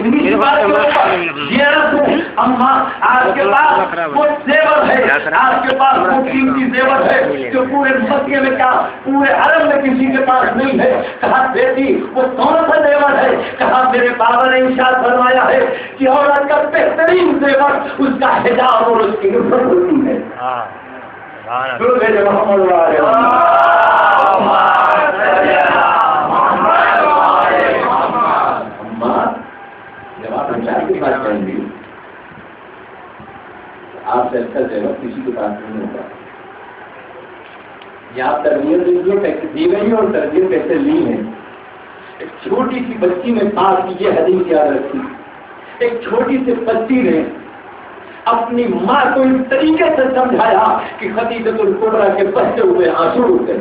انہیں بات کے اوپر یہ رسول اما آپ کے پاس وہ زیور ہے، آپ کے پاس وہ قیمتی زیور ہے جو پورے مکے میں کیا پورے عرب میں کسی کے پاس نہیں ہے. کہا بیٹی وہ کون سا زیور ہے؟ کہا میرے بابا نے ارشاد فرمایا ہے کہ عورت کا بہترین زیور اس کا حجاب اور اس کی عزت ہوتی ہے. آپ سے اچھا زیور کسی کے پاس نہیں ہوگا. یہ آپ تربیت دیجیے کیسے دی گئی اور تربیت کیسے لی ہے. ایک چھوٹی سی بچی نے پاس کی یہ حدیث یاد رکھی. ایک چھوٹی سی بچی نے اپنی ماں کو اس طریقے سے سمجھایا کہ خدیجہ الکبریٰ کے بہتے ہوئے آنسو رک گئے.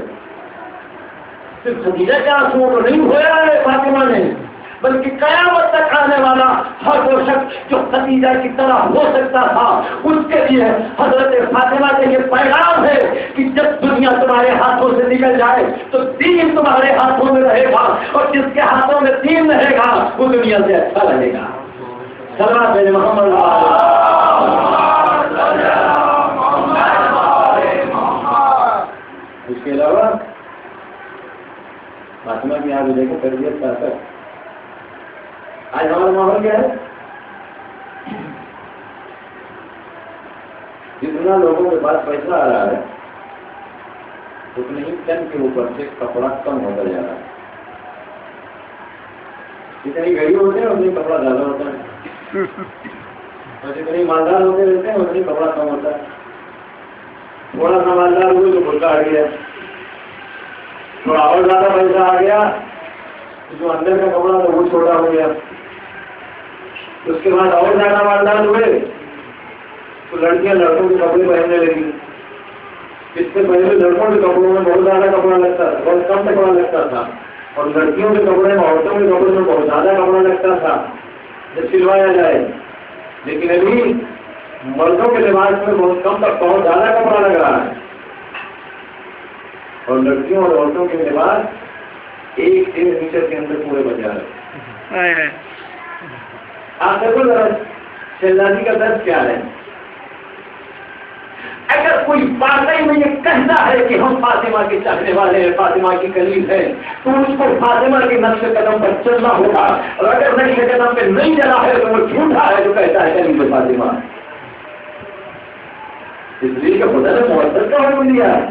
صرف خدیجہ کے آنسو تو نہیں ہوا ہے فاطمہ نے، بلکہ قیامت تک آنے والا ہر وہ شخص جو خدیجہ کی طرح ہو سکتا تھا اس کے لیے حضرت فاطمہ کا یہ پیغام ہے کہ جب دنیا تمہارے ہاتھوں سے نکل جائے تو دین تمہارے ہاتھوں میں رہے گا، اور جس کے ہاتھوں میں دین رہے گا وہ دنیا سے اچھا رہے گا. صلوات محمد. اس کے علاوہ فاطمہ کی یاد دیکھو تربیت کا اثر. آج ہمارا ماحول کیا ہے؟ جتنا لوگوں کے پاس پیسہ آ رہا ہے اتنے ہی تن کے اوپر سے کپڑا کم ہوتا جا رہا ہے. جتنی غریب ہوتے ہیں اتنی کپڑا زیادہ ہوتا ہے، اور جتنے مالدار ہوتے رہتے ہیں اتنی کپڑا کم ہوتا ہے. تھوڑا سا مالدار ہوئے تو بھلکا آ گیا، تھوڑا اور زیادہ پیسہ آ گیا تو جو اندر کا کپڑا تھا وہ چھوٹا ہو گیا. اس کے بعد اور زیادہ مالدار ہوئے تو لڑکیاں لڑکوں کے کپڑے پہننے لگی. اس سے پہلے لڑکوں کے کپڑوں میں بہت زیادہ کپڑا لگتا تھا، بہت کم کپڑا لگتا تھا، اور لڑکیوں کے کپڑے میں عورتوں کے کپڑے میں بہت زیادہ کپڑا لگتا تھا جب سلوایا جائے. لیکن ابھی مردوں کے لباس میں بہت کم تک بہت زیادہ کپڑا لگ رہا ہے، اور لڑکیوں اور عورتوں کے لباس 1 میٹر کے اندر پورے بن جا رہے. آپ دیکھو ذرا شہزادی کا درد کیا ہے. اگر کوئی واقعی میں یہ کہتا ہے کہ ہم فاطمہ کے چاہنے والے ہیں، فاطمہ کی قریب ہیں، تو اس کو فاطمہ کے نقش قدم پر چلنا ہوگا. اور اگر نقش قدم پہ نہیں چلا ہے تو وہ جھوٹا ہے جو کہتا ہے قریب فاطمہ. اس لیے کہ خدا نے محبت کا حکم دیا ہے،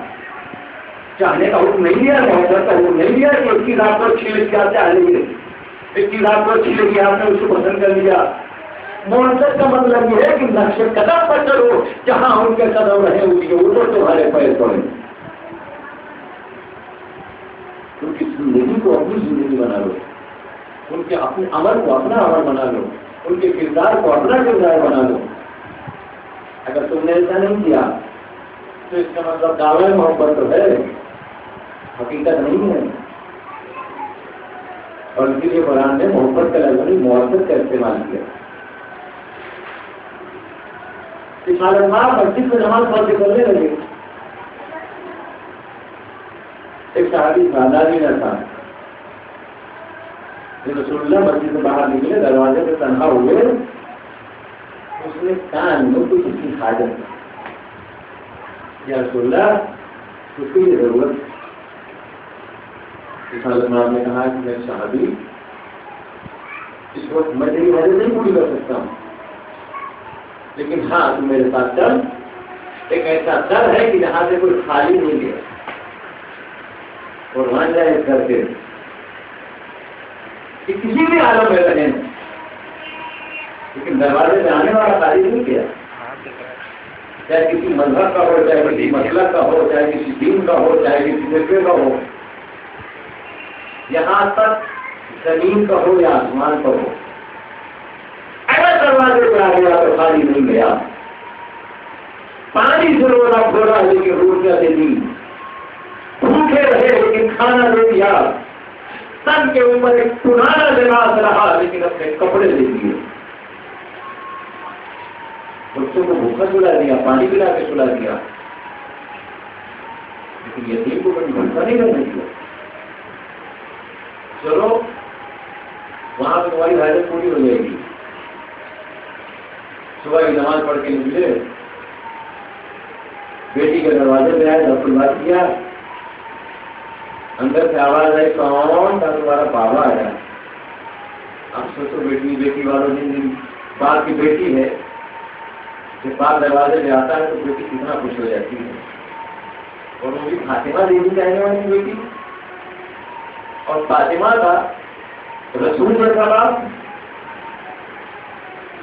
چاہنے کا حکم نہیں دیا، محبت کا حکم نہیں دیا کہ اس کی ذات کو چھیڑ کے آپ چاہ لیں گے، اس کی ذات کو چھیڑ کے آپ نے اس کو پسند کر لیا. محبت کا مطلب یہ ہے کہ نقش قدم پر چلو، جہاں ان کے قدم رہے ان کے اوپر تمہارے پیر پڑے. ان کی زندگی کو اپنی زندگی بنا لو، ان کے اپنے عمل کو اپنا عمل بنا لو، ان کے کردار کو اپنا کردار بنا لو. اگر تم نے ایسا نہیں کیا تو اس کا مطلب دعوی محبت تو ہے، حقیقت نہیں ہے. اور اسی لیے قرآن نے محبت کا لفظ محبت کا استعمال کیا. مسجد میں نماز پڑھ کے کرنے لگے. ایک صحابی نادانی نہ تھا، رسول اللہ مسجد سے باہر نکلے، دروازے پہ تنہا ہوئے. اس نے کان میں کچھ اس کی حاجت، یا رسول اللہ اس کی یہ ضرورت. اس حالت میں آپ نے کہا کہ میں صحابی اس وقت میں تیری حاجت نہیں پوری کر سکتا ہوں، لیکن ہاں تم میرے ساتھ چل. ایک ایسا در ہے کہ جہاں سے کوئی خالی نہیں گیا، اور وہاں جائے اس گھر کے کہ کسی بھی عالم میں رہیں، لیکن دروازے میں آنے والا خالی نہیں کیا. چاہے کسی مذہب کا ہو، چاہے کسی مسلک کا ہو، چاہے کسی دین کا ہو، چاہے کسی فرقے کا ہو، یہاں تک زمین کا ہو یا آسمان کا ہو، اگر دروازے پہ آ گیا تو خالی نہیں گیا. پانی سے روزہ کھولا لیکن روٹیاں دے دی، بھوکے رہے لیکن کھانا دے دیا، سب کے اوپر ایک پرانا لباس رہا لیکن اپنے کپڑے دے دیے. بچوں کو بھوکا سلا دیا، پانی پلا کے سلا دیا، لیکن یتیم کو کبھی بھوکا نہیں رہنے دیا. چلو وہاں پہ تمہاری حاجت پوری ہو جائے گی، صبح کی نماز پڑھ کے نکلے، بیٹی کے دروازے پہ آئے، دفتر بات کیا، اندر سے آواز آئی کون تھا؟ تمہارا بابا آیا۔ اب سوچو بیٹی والوں نے باپ کی بیٹی ہے، جب باپ دروازے پہ آتا ہے تو بیٹی کتنا خوش ہو جاتی ہے، اور وہ بھی فاطمہ دیوی کہنے والی بیٹی، اور فاطمہ کا رسول جیسا باپ،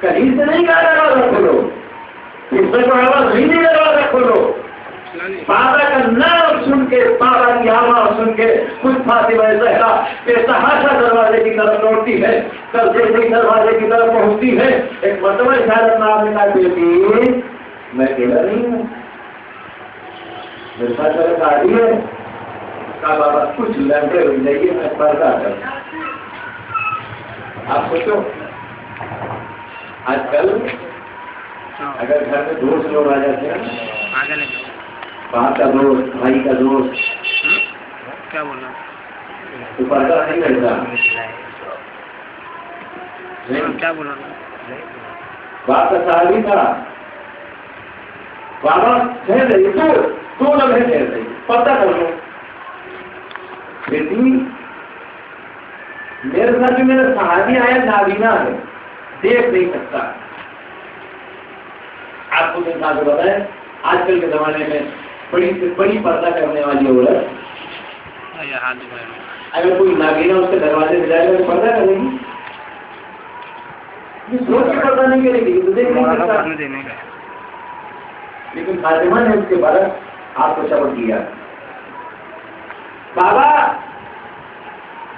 کہیں سے نہیں کہا دروازہ کھولو، اس میں کوئی آواز نہیں دی دروازہ کھولو، بابا کا نام سن کے، بابا کی آواز سن کے خود فاطمہ زہرا بے تحاشا دروازے کی طرف لوٹتی ہے، تب جیسے دروازے کی طرف پہنچتی ہے، ایک مرتبہ شاید نام نے کہا بیٹی میں اکیلا نہیں ہوں، میرے ساتھ میرا گاڑی ہے، کہا بابا کچھ لڑکے ہو جائیے میں پردہ کروں۔ آپ سوچو آج کل اگر گھر میں دوست لوگ آ جاتے ہیں، باپ کا دوست، بھائی کا دوست، کیا بول رہا تو پردہ نہیں رہتا، کیا بول رہا باپ کا صحابی تھا، بابا ٹھہر رہی تو لمحے ٹھہر رہی، پردہ کر لو بیٹی، میرے ساتھ جو میرا صحابی آیا نابینا ہے، دیکھ نہیں سکتا۔ آپ کو دیکھا تو بتائیں آج کل کے زمانے میں بڑی سے بڑی پردہ کرنے والی عورت اگر کوئی نابینا اس کے دروازے میں جائے گا تو پردہ کرے گی، سوچ کے پردہ نہیں کرے گی تو دیکھ نہیں سکتا۔ لیکن فاطمہ نے اس کے برعکس آپ کو سبق دیا، بابا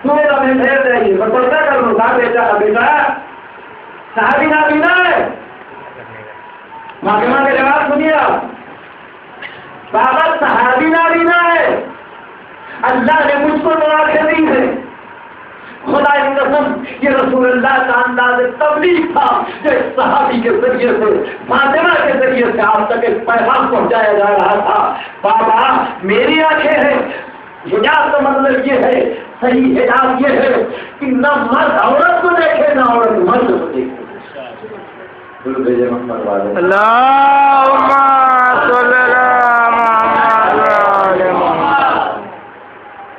تو میں ٹھہر رہی میں پردہ کر لوں گا، بیٹا صحابی نابینا ہے، فاطمہ کے جواب سنیے آپ، بابا صحابی نابینا ہے، اللہ نے مجھ کو دعا کے دی ہے، خدا کی قسم یہ رسول اللہ کا انداز تبلیغ تھا جو صحابی کے ذریعے سے، فاطمہ کے ذریعے سے آپ تک ایک پیغام پہنچایا جا رہا تھا۔ بابا میری آنکھیں ہیں، حجاب کا مطلب یہ ہے، صحیح حجاب یہ ہے کہ نہ مرد عورت کو دیکھے نہ عورت مرد کو دیکھے۔ اللہم صلی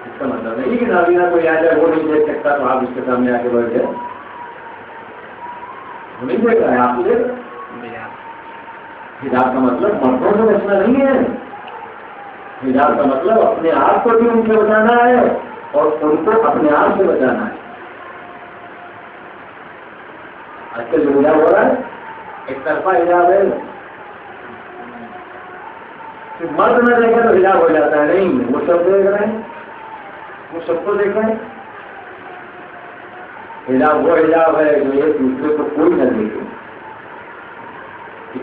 اس کا مطلب نہیں کہ نابینا کوئی آ جائے وہ نہیں دیکھ سکتا تو آپ اس کے سامنے آ کے بیٹھ جائے، وہ نہیں دیکھ رہا ہے، آپ کو دیکھ رہے ہیں۔ حجاب کا مطلب مردوں سے بچنا نہیں ہے، حجاب کا مطلب اپنے آپ کو بھی ان سے بچانا ہے اور ان کو اپنے آپ سے بچانا ہے۔ آج کل جو حجاب ہو رہا ہے ایک طرفہ حجاب ہے، مرد نہ دیکھے تو حجاب ہو جاتا ہے، نہیں وہ سب دیکھ رہے ہیں، وہ سب کو دیکھ رہے ہیں۔ حجاب وہ حجاب ہے جو ایک دوسرے کو کوئی نہ دیکھے۔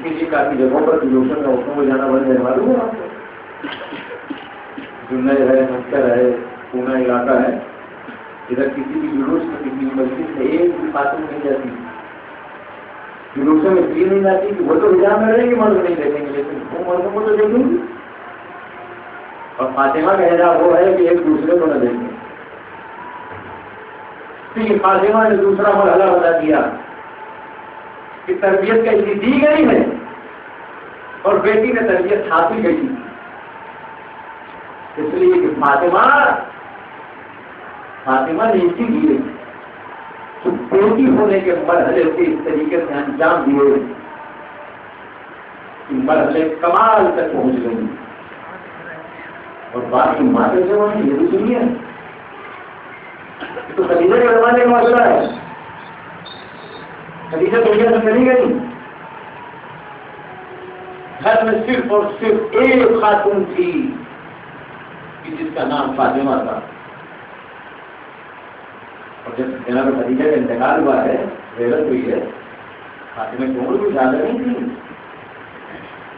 کسی کافی جگہوں پر ٹیوشن میں عورتوں کو جانا بند ہے، معلوم ہے آپ کو؟ جنید ہے، مکر ہے، پونا علاقہ ہے، ادھر کسی بھی جلوس میں کسی مسجد میں ایک بھی خاتون نہیں جاتی، جلوسوں میں اس لیے نہیں جاتی کہ وہ تو حجاب میں رہیں گے، مرد نہیں دیکھیں گے، لیکن وہ مردوں کو تو دیکھیں گے۔ اور فاطمہ کا حجاب وہ ہے کہ ایک دوسرے کو نہ دیکھیں۔ تو یہ فاطمہ نے دوسرا مرحلہ بتا دیا کہ تربیت کیسی دی گئی ہے اور بیٹی نے تربیت حاصل کی، اس لیے کہ فاطمہ نے اسی لیے بیٹی ہونے کے مرحلے سے اس طریقے سے انجام دیے کہ مرحلے کمال تک پہنچ گئی۔ اور باقی ماتے سے وہاں یہ بھی سنیے تو خدیجہ کے زمانے کا مسئلہ ہے، خدیجہ دنیا سے چلی گئی، گھر میں صرف اور صرف ایک خاتون تھی کہ جس کا نام فاطمہ تھا، اور جب جناب خدیجہ کا انتقال ہوا ہے، غیرت ہوئی ہے، فاطمہ کی عمر کوئی زیادہ نہیں تھی،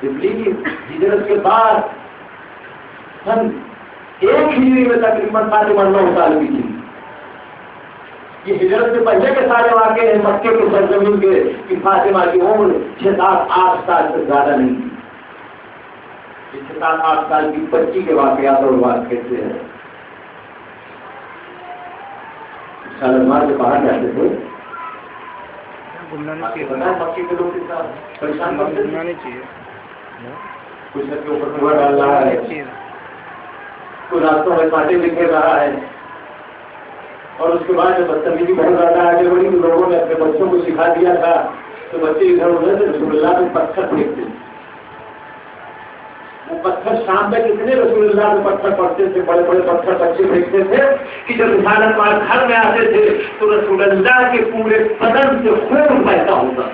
اس لیے کہ ہجرت کے بعد ہم ایک ہجری میں تقریباً فاطمہ 9 سال کی تھی۔ یہ ہجرت سے پہلے کے سارے واقعے ہیں مکے کے سرزمین کے کہ فاطمہ کی عمر 6-7-8 سال سے زیادہ نہیں تھی۔ 6-7-8 سال کی بچی کے واقعات اور واقعے سے ہیں۔ شالمار سے باہر جاتے تھے گھومنا نہیں آپ کو چاہیے، پتا ہے مکی کے لوگ کتنا پریشان کرتے گھومنا ہیں؟ نہیں چاہیے، کچھ کے اوپر دھواں ڈال رہا ہے، نہیں چاہیے۔ کوئی راستوں میں کانٹے بھی گھیر رہا ہے، اور اس کے بعد جب بدتمیزی بہت زیادہ آگے بڑھی تو لوگوں نے اپنے بچوں کو سکھا دیا تھا تو بچے ادھر ادھر سے رسول اللہ میں پتھر پھینکتے، وہ پتھر شام میں کتنے رسول اللہ میں پتھر پڑتے تھے، بڑے بڑے پتھر بچے پھینکتے تھے کہ جب رسالت پاک گھر میں آتے تھے تو رسول اللہ کے پورے بدن سے خون بہتا ہوتا۔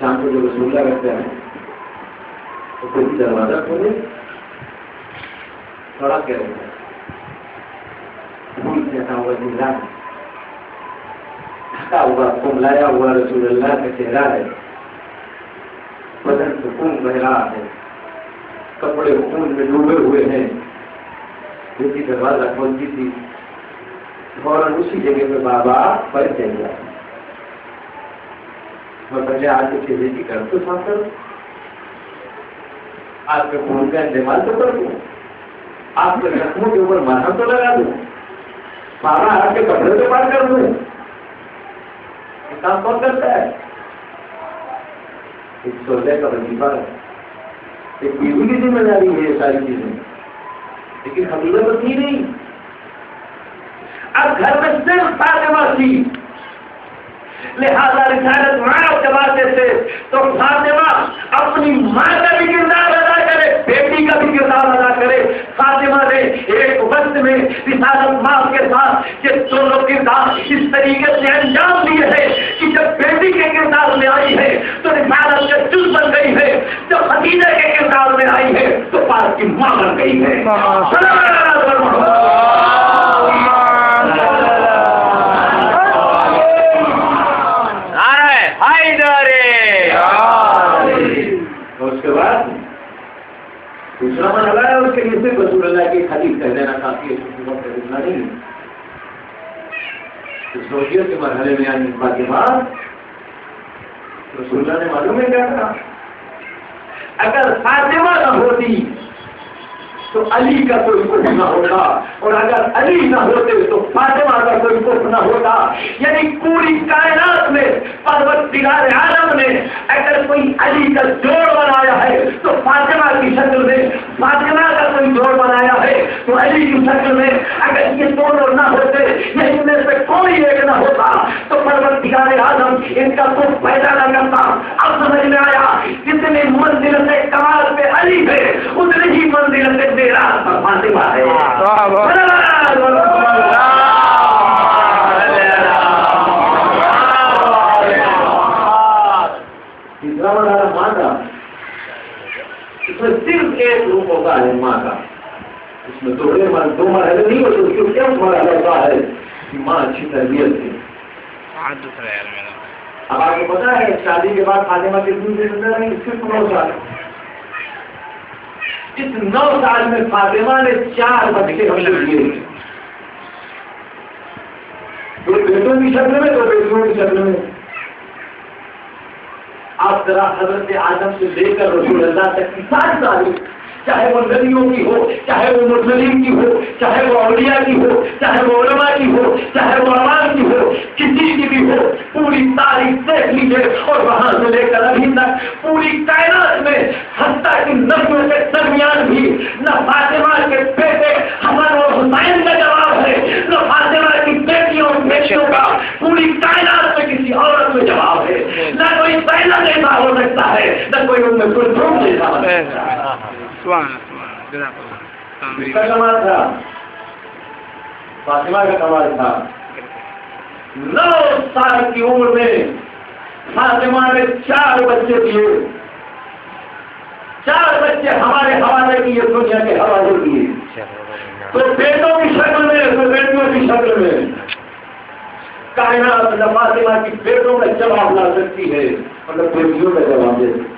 شام کو جو رسول اللہ رہتے ہیں تو کوئی دروازہ کھولے تھوڑا کہہ رہے ہیں پھول کہتا ہوا جملہ ڈھکا ہوا کملایا ہوا رسول اللہ کا چہرہ ہے، بدن سے خون بہ رہا ہے، کپڑے خون میں ڈوبے ہوئے ہیں، جیسی دروازہ کھولتی تھی فوراً اسی جگہ پہ بابا پر چل گیا۔ میں پہلے آج کے چہرے کی کر تو صاف کروں، آپ کے خون کا استعمال تو کر دوں، آپ کے زخموں کے اوپر مرہم تو لگا دوں، بابا آپ کے کپڑے تو پار کر دوں۔ یہ کام کون کرتا ہے؟ ایک سولے کا وظیفہ ہے، ایک بیوی کی ذمہ داری ہے یہ ساری چیزیں، لیکن حقیقت تھی نہیں۔ اب گھر میں صرف فاطمہ تھی، لہذا رسالت ماں کے واسطے سے تو فاطمہ اپنی ماں کا بھی کردار ادا کرے، بیٹی کا بھی کردار ادا کرے۔ فاطمہ نے ایک وقت میں رسالت ماں کے ساتھ یہ دونوں کردار اس طریقے سے انجام دیے ہیں کہ جب بیٹی کے کردار میں آئی ہے تو رسالت کا جز بن گئی ہے، جب خدیجہ کے کردار میں آئی ہے تو پاک کی ماں بن گئی ہے۔ اس کے بعد دوسرا مرحلہ ہے، اس کے لیے صرف رسول اللہ کی حدیث کہہ دینا کافی ہے، اتنا نہیں۔ سوچیت کے مرحلے میں آنے کے بعد رسول اللہ نے معلوم ہے کیا کہا؟ اگر فاطمہ نہ ہوتی تو علی کا کوئی کفر نہ ہوتا، اور اگر علی نہ ہوتے تو فاطمہ کا کوئی کفر نہ ہوتا۔ یعنی پوری کائنات میں پروردگار عالم نے اگر کوئی علی کا جوڑ بنایا ہے تو فاطمہ کی شکل میں، فاطمہ کا کوئی جوڑ بنایا ہے تو علی کی شکل میں۔ اگر یہ دونوں نہ ہوتے یا ان میں سے کوئی ایک نہ ہوتا تو پروردگار عالم ان کا کچھ پیدا نہ کرتا۔ اب سمجھ میں آیا جتنی منزلت کمال پہ علی ہے اتنی ہی منزلت میراث پر فاطمہ ہے۔ تیسرا مرحلہ ماں کا، اس میں صرف ایک روپ ہوتا ہے ماں کا، اس میں دو مرحلے نہیں ہوتے، اس کے ایک مرحلہ ہوتا ہے کہ ماں اچھی تربیت کی۔ اب آپ کو پتا ہے شادی کے بعد فاطمہ کتنی دیر زندہ رہی؟ صرف 9 سال۔ اس 9 سال میں فاطمہ نے 4 بچے ہم لوگ لیے، دو بیٹوں کی شکل میں، 2 بیٹیوں کی شکل میں۔ آپ ذرا حضرت آدم سے لے کر رسول اللہ تک کی ساری تاریخ، چاہے وہ نبیوں کی ہو، چاہے وہ مرسلین کی ہو، چاہے وہ اولیاء کی ہو، چاہے وہ علماء کی ہو، چاہے وہ عوام کی ہو، کسی کی بھی ہو، پوری تاریخ دیکھ لیجیے اور وہاں سے لے کر ابھی تک پوری کائنات میں حتیٰ کہ نبیوں کے درمیان بھی نہ فاطمہ کے بیٹے حسن اور حسین کا جواب ہے، نہ فاطمہ کی بیٹیوں اور بیٹیوں کا پوری کائنات میں کسی عورت میں جواب ہے۔ نہ کوئی پہلا جیسا ہو سکتا ہے، نہ کوئی ان میں کوئی دھوم جیسا ہو سکتا ہے۔ اس کا کمال تھا، فاطمہ کا کمال تھا۔ 9 سال کی عمر میں فاطمہ نے 4 بچے دیے، 4 بچے ہمارے حوالے کیے، دنیا کے حوالے کیے، تو بیٹوں کی شکل میں، تو بیٹیوں کی شکل میں۔ کائنات نہ فاطمہ کی بیٹوں کا جواب لا سکتی ہے اور نہ بیٹیوں کا جواب دے سکتی۔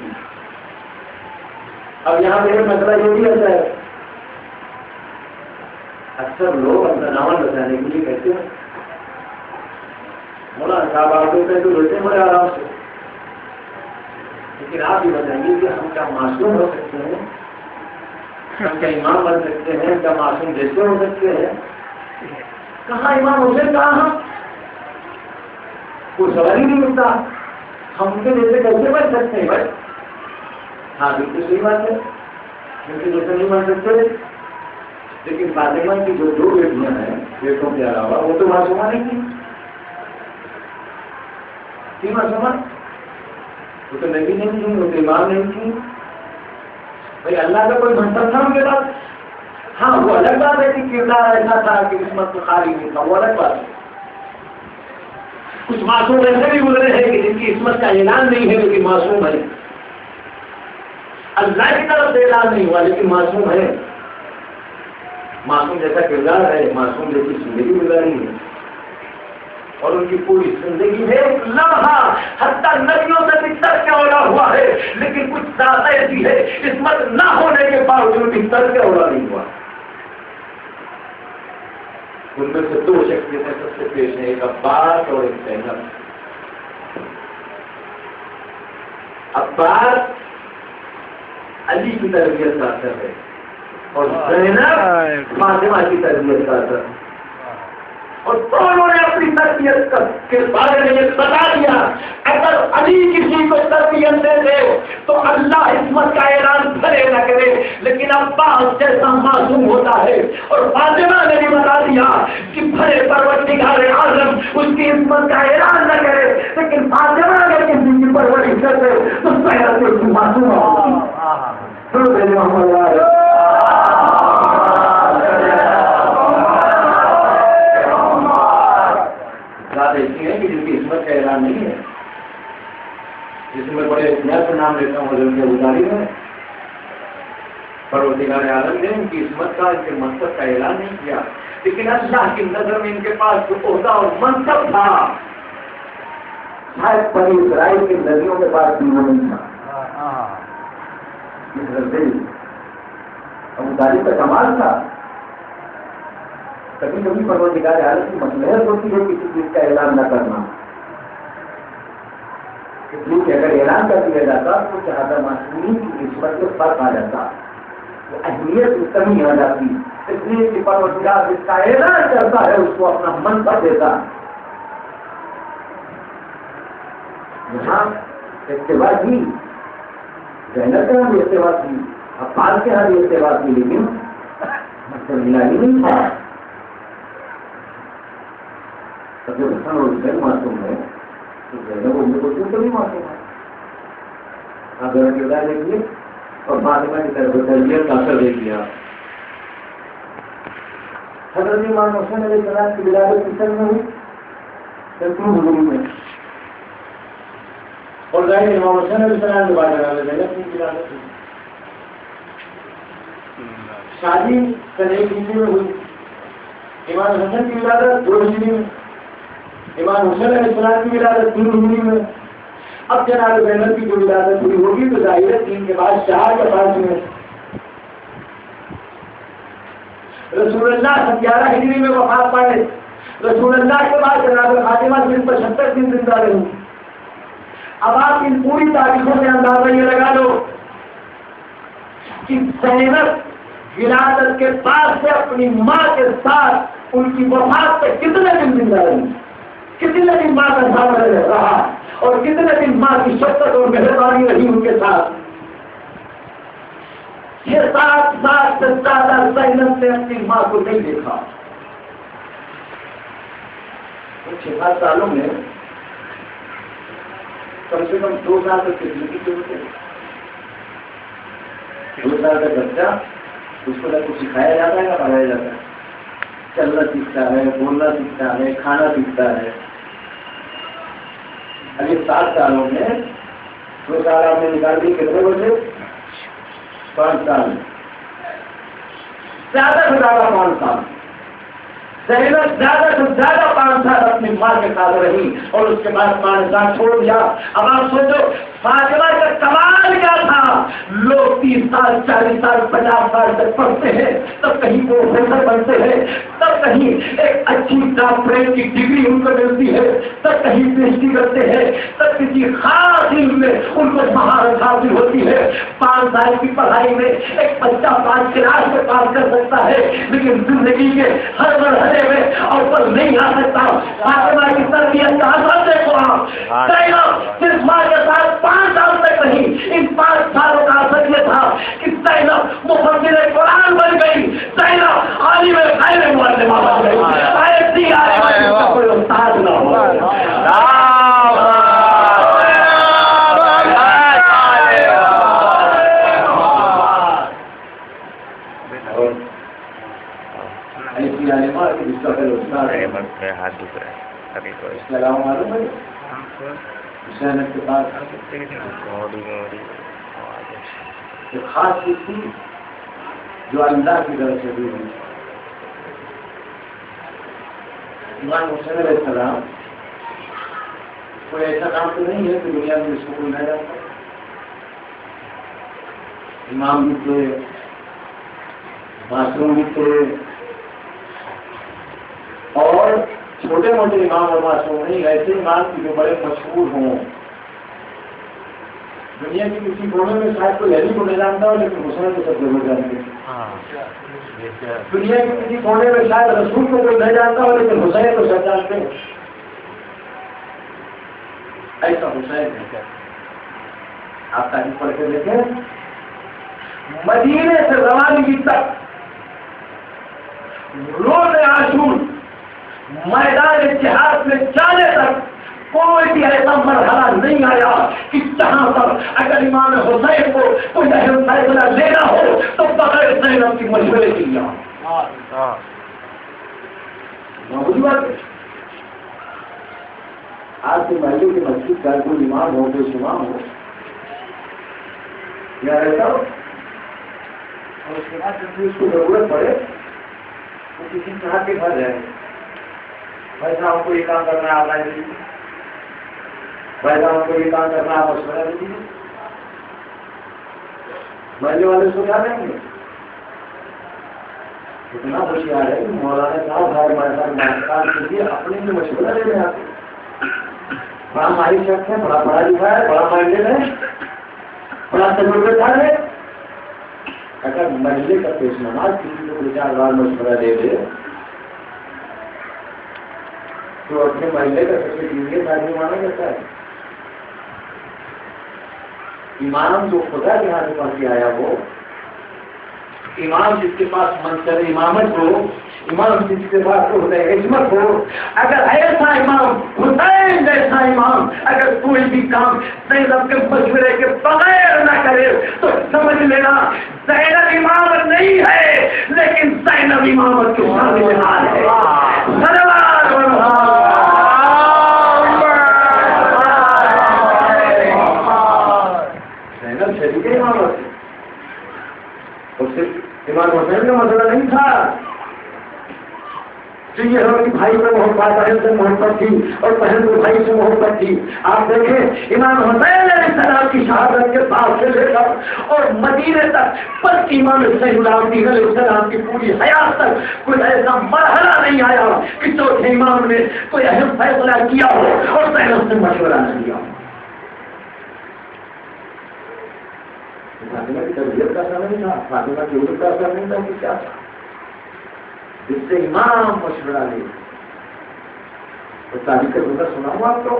اب یہاں پہ مسئلہ یہ بھی ہوتا ہے، اکثر لوگ اپنا نام بتانے کے لیے کہتے ہیں مولانا صاحب آپ کو کہتے تو لیتے بڑے آرام سے، لیکن آپ یہ بتائیے کہ ہم کیا معصوم ہو سکتے ہیں؟ ہم کیا امام بن سکتے ہیں؟ کیا معصوم جیسے ہو سکتے ہیں؟ کہاں امام حسین کہاں ہم؟ کوئی سوال ہی نہیں ہوتا. ہم ان کے جیسے کیسے بن سکتے ہیں بھائی؟ ہاں بالکل صحیح بات ہے، ان کے جیسے نہیں بن سکتے. لیکن فاطمہ کی جو دو بیٹیاں ہیں بیٹوں کے علاوہ، وہ تو معصومہ نہیں تھی معصومہ، وہ تو نبی نہیں تھی، وہ تو امام نہیں تھی. بھائی اللہ کا کوئی منصب تھا ان کے پاس؟ ہاں وہ الگ بات ہے کہ کردار ایسا تھا کہ قسمت تو خالی نہیں تھا، وہ الگ بات ہے. کچھ معصوم ایسے بھی گزرے ہیں کہ جن کی قسمت کا اعلان نہیں ہے لیکن معصوم ہے. اللہ کی طرف سے اعلان نہیں ہوا لیکن معصوم ہے. معصوم جیسا کردار ہے، معصوم جیسی زندگی گزاری ہے، اور ان کی پوری زندگی میں ایک لمحہ حتیٰ نبیوں سے بستر کے اولا ہوا ہے، لیکن کچھ ذات ایسی ہے قسمت نہ ہونے کے باوجود بستر کے اولا نہیں ہوا. ان میں سے دو شخصیتیں سب سے پیش ہیں، ایک عباس اور ایک زینب. عباس علی کی تربیت کا اثر ہے اور زینب فاطمہ کی تربیت کا اثر. اور دونوں نے اپنی تربیت کے بارے میں یہ بتا دیا، اگر علی کسی کو تربیت دے دے تو اللہ عصمت کا اعلان بھلے نہ کرے، لیکن عباس جیسا معصوم ہوتا ہے. اور فاطمہ نے بھی بتا دیا کہ بھلے پروردگار عالم اس کی عصمت کا اعلان نہ کرے، لیکن فاطمہ نے کسی کی پرورش کر دے تو پہلے سے معصوم ہوگی. ایسی ہیں کہ جن کی عصمت کا اعلان نہیں ہے، جس میں بڑے احتیاط سے نام لیتا ہوں حضرت ابو طالب ہے. پروردگار عالم نے ان کی عصمت کا، ان کے منصب کا اعلان نہیں کیا، لیکن اللہ کی نظر میں ان کے پاس جو عہدہ اور منصب تھا شاید بنی اسرائیل کے نبیوں کے پاس بھی وہ نہیں تھا. ابو طالب کا کمال تھا. کبھی کبھی پروردگار عالم کی مصلحت ہوتی ہے کسی چیز کا اعلان نہ کرنا، اس لیے کہ اگر اعلان کر دیا جاتا تو شہادہ معصومین کی نسبت سے فرق آ جاتا، وہ اہمیت کی کمی آ جاتی. اس لیے کہ پروردگار جس کا اعلان کرتا ہے اس کو اپنا منصب دیتا. یہاں اتباع کی، زینب کے یہاں بھی اتباع کی، عباس کے یہاں بھی اتباع کی، لیکن مطلب ملا ہی نہیں تھا. جب حسن اور حسین معصوم ہے تو زینب ان کو بھی معصوم ہے. آپ ذرا کردار دیکھیے اور فاطمہ کی طرف تربیت کا اثر دیکھیے. آپ حضرت امام حسین علیہ السلام کی ولادت کس سن میں ہوئی؟ 3 میں. اور ظاہر امام حسین علیہ السلام کے بعد زینب کی ولادت ہوئی. شادی سن 1 ہجری میں ہوئی. امام حسن کی ولادت 2 ہجری میں، امام حسین علیہ السلام کی ولادت 3 ہجری میں. اب جناب زینب کی جو ولادت ہوئی ہوگی تو ظاہر ہے 3 کے بعد 4 کے پاس میں. رسول اللہ 11 ہجری میں وفات پائے. رسول اللہ کے بعد جناب فاطمہ صرف 75 دن زندہ رہی. اب آپ ان پوری تاریخوں سے اندازہ یہ لگا لو کہ زینب ولادت کے بعد سے اپنی ماں کے ساتھ ان کی وفات پہ کتنے دن زندہ رہی، کتنے دن ماں کا ساتھ رہا، اور کتنے دن ماں کی شفقت اور مہربانی رہی ان کے ساتھ. 7 سال سے زیادہ زینب نے اپنی ماں کو نہیں دیکھا. 6-7 سالوں میں کم سے کم 2 سال تک کتنے کی ضرورت ہے. 2 سال کا بچہ اس کو نہ کچھ سکھایا جاتا ہے نہ پڑھایا جاتا ہے. چلنا سیکھتا ہے، بولنا سیکھتا ہے، کھانا سیکھتا ہے. ابھی 7 سالوں میں 2 سال آپ نے نکال دی، کتنے بچے؟ 5 سال. زیادہ سے زیادہ 5 سال. زینب زیادہ سے زیادہ 5 سال اپنی ماں کے ساتھ رہی اور اس کے بعد ماں نے ساتھ چھوڑ دیا. اب آپ سوچو فاطمہ کا کمال کیا تھا. لوگ 30 سال 40 سال 50 سال تک پڑھتے ہیں، تب کہیں پروفیسر بنتے ہیں، تب کہیں ایک اچھی ڈاکٹریٹ کی ڈگری ان کو ملتی ہے، تب کہیں پی ایچ ڈی کرتے ہیں، تب کسی خاص علم میں ان کو مہارت حاصل ہوتی ہے. 5 سال کی پڑھائی میں ایک بچہ 5 کلاس میں پاس کر سکتا ہے، لیکن زندگی کے ہر مرحلے میں اور پر نہیں آ سکتا. فاطمہ کی تربیت کا اثر دیکھو آپ. زینب صرف ماں کے ساتھ 5 سال تک نہیں، ان 5 سالوں کا اثر یہ تھا کہ زینب مفسر قرآن بن گئی، زینب عالم غیب معلمہ بن گئی، ایسی عالمہ جس کا کوئی استاد نہ ہو۔ ایسی عالمہ جس کا کوئی استاد ہے۔ ہاتھ دکھ رہا ہے ابھی تو اس کے علاوہ معلوم ہے حسین کے پاس ایک خاص چیز تھی جو اللہ کی طرف سے بھی ہوئی۔ امام حسین علیہ السلام کوئی ایسا کام تو نہیں ہے کہ دنیا میں اس کو کوئی نہ جاتا، امام بھی تھے، معصوم بھی تھے، اور چھوٹے موٹے امام اور معصوم نہیں، ایسے امام کی جو بڑے مشہور ہوں۔ دنیا کی کسی کونے میں شاید کوئی علی کو نہیں جانتا ہو، لیکن حسین کو سب ضرور جانتے ہیں۔ دنیا کے کسی کونے میں شاید رسول کو کوئی نہیں جانتا ہو، لیکن حسین کو سب جانتے ہیں۔ ایسا حسین ہے۔ آپ تاریخ پڑھ کے دیکھیں، مدینے سے روانگی تک روز عاشور میدان جہاد میں جانے تک کوئی بھی ایسا مرحلہ نہیں آیا کہ جہاں پر اگر امام حسین کو کوئی اہم فیصلہ لینا ہو تو بغیر زینب کی مشورے کی لیا۔ آج کے محلے کی مسجد کا کوئی امام ہو، کوئی امام ہو یا رہتا ہو، اور اس کے بعد جب اس کو ضرورت پڑے تو کسی طرح کے گھر جائے، بھائی صاحب کو یہ کام کرنا ہے آپ آئے دیجیے، بھائی صاحب کو یہ کام کرنا ہے آپ مشورہ دیجیے، محلے والے اس کو کیا کہیں گے؟ اتنا ہوشیار ہے کہ مولانا صاحب ہمارے ساتھ کے لیے اپنے سے مشورہ لے رہے ہیں، بڑا ماہر شخص ہے، بڑا پڑھا لکھا ہے، بڑا مائنڈیڈ ہے، بڑا تجربے دار ہے۔ اگر محلے کا پیش نماز کسی کو 2-4 بار مشورہ دے دے تو اپنے محلے کا سب سے سینئر آدمی مانا جاتا ہے۔ امام جو خدا کے ہاتھ میں پڑھ کے آیا ہو، امام جس کے پاس منصب امامت ہو، امام جس کے پاس عظمت ہو، اگر ایسا امام حسین جیسا امام اگر کوئی بھی کام زینب کے مشورے کے بغیر نہ کرے تو سمجھ لینا زینب امامت نہیں ہے، لیکن زینب امامت کے سامنے حال ہے۔ صلوات زینب شریک امامت، اور صرف امام حسین کا مسئلہ نہیں تھا، یہ ہماری بھائی میں محبت، بہن سے محبت تھی اور بہن کو بھائی سے محبت تھی۔ آپ دیکھیں امام حسین علیہ السلام کی شہادت کے بعد سے لے کر اور مدینے تک بس امام حسین علیہ السلام کی پوری حیات تک کوئی ایسا مرحلہ نہیں آیا کہ چوتھے امام نے کوئی اہم فیصلہ کیا ہو اور زینب سے مشورہ نہ کیا ہو۔ فاطمہ کی تربیت کا اثر نہیں تھا، فاطمہ کی عمر کا اثر نہیں تھا، کہ کیا تھا جس سے امام مشورہ لے۔ اور تاریخ کا دوسرا سناؤں آپ کو،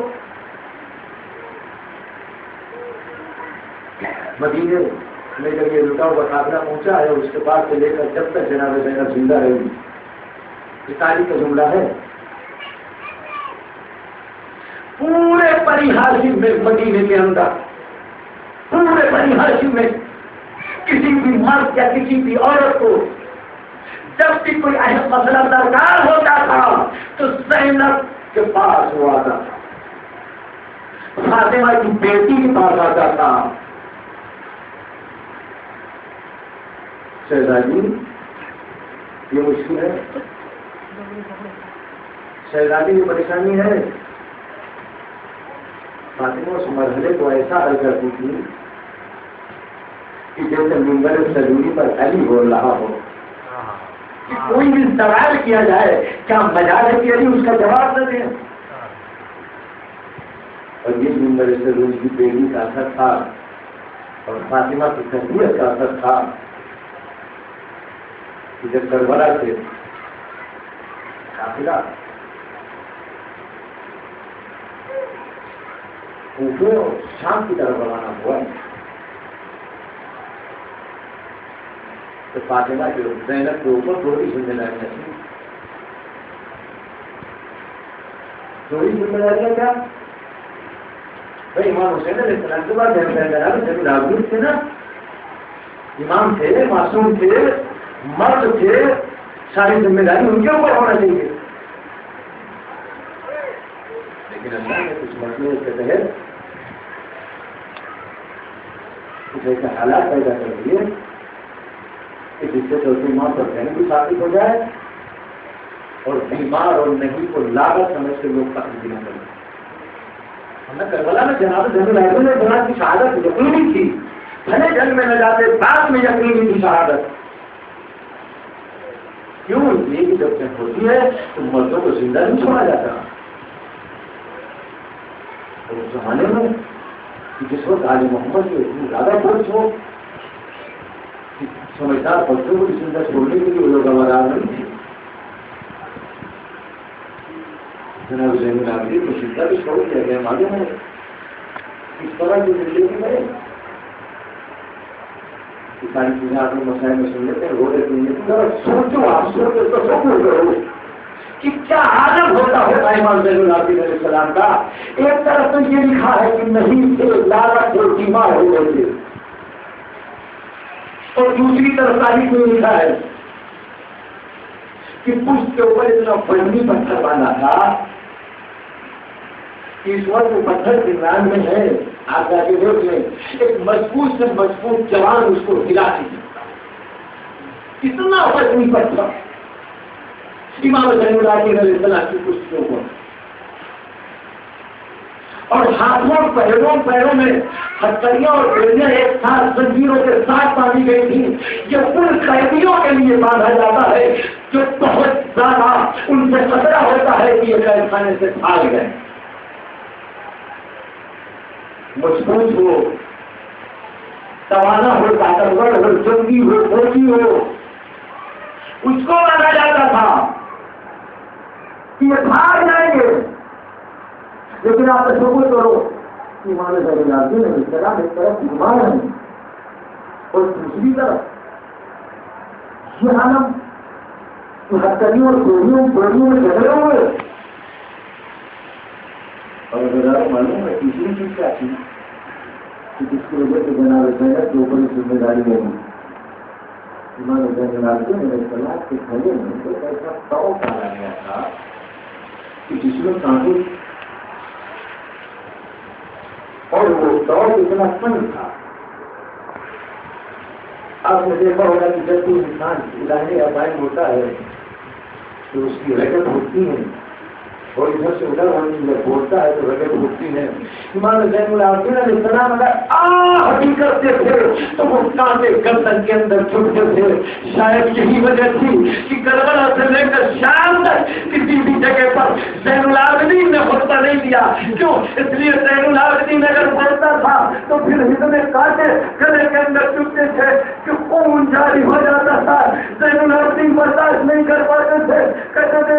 مدینے میں جب یہ لٹا ہوا قافلہ پہنچا ہے، اس کے بعد سے لے کر جب تک جناب زینب زندہ رہی، یہ تاریخ کا جملہ ہے۔ پورے بنی ہاشم میں، مدینے کے اندر پورے بنی ہاشم میں کسی بھی مرد یا کسی بھی عورت کو جب بھی کوئی اہم مسئلہ درکار ہوتا تھا تو زینب کے پاس وہ آتا تھا، فاطمہ کی بیٹی کے پاس آتا تھا۔ شہزادی یہ مشکل ہے، شہزادی یہ پریشانی ہے۔ فاطمہ اس مرحلے کو ایسا حل کرتی تھی کہ جیسے منبر سجوری پر علی بول رہا ہو، کہ کوئی بھی سوال کیا جائے کیا مجال ہے کہ علی اس کا جواب نہ دیں۔ اور یہ منبر سجوری کی بیٹی کا اثر تھا اور فاطمہ کی تربیت کا اثر تھا کہ جب کربلا سے قافلہ کوفے اور شام کی طرف روانہ ہوا. تو فاطمہ کے زینب کے اوپر تھوڑی ذمہ داریاں تھیں. تھوڑی ذمہ داریاں کیا؟ بھائی امام حسین علیہ السلام کے بعد جناب تھے نا، امام تھے، معصوم تھے، مرد تھے، ساری ذمہ داری ان کے اوپر ہونا چاہیے. لیکن اللہ نے کچھ مسئلے کے تحت کچھ ایسے حالات پیدا کر دیے کہ جس سے چوتھی ماں پر بہن بھی ثابت ہو جائے اور بیمار اور نہیں کو لاگت سمجھ کے لوگ قتل بھی نہ کریں. ہم نے کربلا میں جناب العالمین نے بنا کی شہادت یقینی تھی، بھلے جنگ میں نہ جاتے، بعد میں یقینی تھی شہادت. کیوں؟ یہ کہ جب جنگ ہوتی ہے تو مردوں کو زندہ نہیں چھوڑا جاتا. اور اس زمانے میں جس وقت آل محمد کے اتنی زیادہ فورس ہو، سمجھدار بچوں کو زندہ چھوڑنے کے لیے وہ لوگ آمادار نہیں تھے. جناب زین العابدین کو زندہ بھی چھوڑ دیا گیا. معلوم ہے اس طرح کی زندگی میں ساری چیزیں آپ لوگ مسائل میں سن لیتے ہیں، رو لیتے ہیں. سوچو، آپ سوچو تو سوچو کرو کہ کیا عالم ہوتا ہوگا امام زین العابدین علیہ السلام کا. ایک طرف تو یہ لکھا ہے کہ نہیں تھے، لاگت تھے، بیمار ہو گئے تھے، اور دوسری طرف تاریخ میں لکھا ہے کہ پشت کے اوپر اتنا بڑی پتھر باندھا تھا کہ اس وقت وہ پتھر عمران میں ہے. آپ جا کے دیکھ لیں، ایک مضبوط سے مضبوط جوان اس کو ہلا نہیں سکتا. کتنا وزنی پتھر امام زین العابدین علیہ السلام کی پشت کے اوپر، اور ہاتھوں پیروں میں ہتھکڑیاں اور بیڑیاں ایک ساتھ زنجیروں کے ساتھ باندھی گئی تھی. یہ ان قیدیوں کے لیے باندھا جاتا ہے جو بہت زیادہ ان سے خطرہ ہوتا ہے کہ یہ قید خانے سے بھاگ گئے. مضبوط ہو، توانا ہو، طاقتور ہو، جنگی ہو، فوجی ہو، اس کو باندھا جاتا تھا کہ یہ بھاگ جائیں گے. لیکن آپ تصور کرو کہ امام زین العابدین علیہ السلام ایک طرف بیمار ہیں اور دوسری طرف یہ عالم ہتھکڑیوں اور گولیوں میں جھگڑے ہوئے. اور اگر معلوم ہے تیسری چیز کیا تھی کہ جس کی وجہ سے جناب زینب کے اوپر ذمہ داری لگی. امام زین العابدین علیہ السلام کے گھرے میں ایک ایسا تاؤ ڈالا گیا تھا کہ جس میں کانٹے، اور وہ تاؤ اتنا تنگ تھا. آپ نے دیکھا ہوگا کہ جب کوئی انسان الہی عزائم ہوتا ہے تو اس کی رگت ہوتی ہے اور ادھر سے ادھر جب بولتا ہے تو رگت ہوتی ہے. امام زین العابدین علیہ السلام اگر آہ کرتے تھے تو وہ کانٹے گردن کے اندر چھپتے تھے. شاید یہی وجہ تھی کہ کربلا سے لے کر شام تک کسی بھی جگہ پر زین العابدین نے خطبہ نہیں دیا. کیوں؟ اس لیے زین العابدین اگر بولتا تھا تو پھر اتنے کانٹے گلے کے اندر چھپتے تھے کہ خون جاری ہو جاتا تھا. زین العابدین برداشت نہیں کر پاتے تھے. کہتے تھے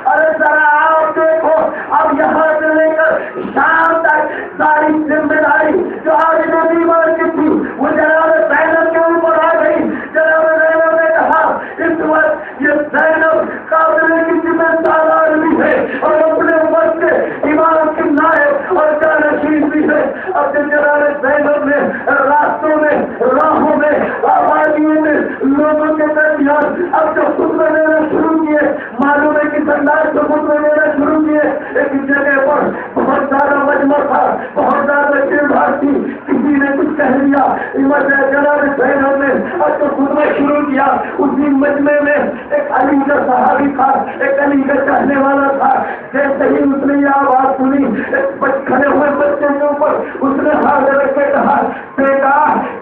ارے ذرا آپ دیکھو، اب یہاں سے لے کر شام تک ساری ذمہ داری جو آج نبی بیمار کی تھی وہ جناب زینب کے اوپر آ گئی. جناب زینب نے کہا اس وقت یہ زینب قابل کی ذمہ دار آدمی ہے اور اپنے وقت سے امام کی نائب اور جانشین بھی ہے. اب جناب زینب نے راستوں میں، راہوں میں، آبادیوں میں لوگوں کے درمیان اب جو خطبے دینا شروع کیے، معلوم ہے کہ انداز سے خطبے دینا شروع کیے. ایک جگہ پر بہت زیادہ مجمع تھا، بہت زیادہ بھیڑ بھاڑ تھی، کسی نے کچھ کہہ دیا. جناب زینب نے اب تو خطبہ شروع کیا. اسی مجمع میں ایک علی کا صحابی تھا، ایک علی کا چاہنے والا تھا. جیسے ہی اس نے یہ آواز سنی، ایک کھڑے ہوئے بچے کے اوپر اس نے ہاتھ رکھ کے کہا، بیٹا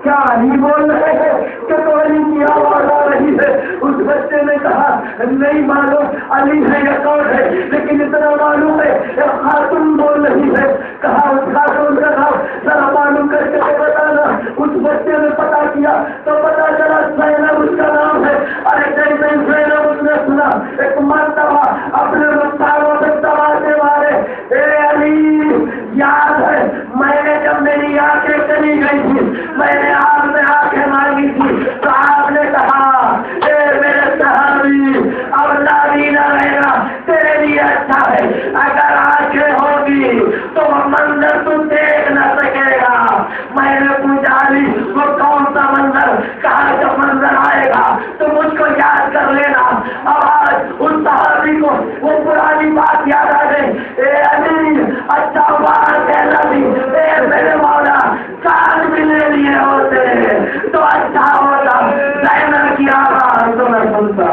کیا علی بول رہے ہیں کہ تو علی کی آواز آ رہی ہے؟ اس بچے نے کہا نہیں معلوم علی ہے یا کون ہے، لیکن اتنا معلوم ہے ایک خاتون بول رہی ہے. کہا اس خاتون کا نام ذرا معلوم کر کے بتانا. اس بچے نے پتا کیا تو پتا چلا زینب اس کا نام ہے. ارے جیسے زینب اس نے سنا ایک مرتبہ اپنے مستعاروں سے تماشے مارے، اے علی میں نے آپ سے آنکھیں مانگی تھی تو آپ نے کہا اے میرے صحابی اب نابینا رہنا تیرے لیے اچھا ہے، اگر آنکھیں ہوگی تو وہ منظر تو دیکھ نہ سکے گا۔ میں نے پوچھا علی وہ کون سا منظر؟ کہا جب منظر آئے گا تو مجھ کو یاد کر لینا۔ اب آج اس صحابی کو وہ پرانی بات یاد آ گئی، اے علی اچھا ہوا کہنا بھی اے میرے مولا کان بھی لے لیے ہوتے تو اچھا ہوتا، زینب کی آواز تو میں سنتا۔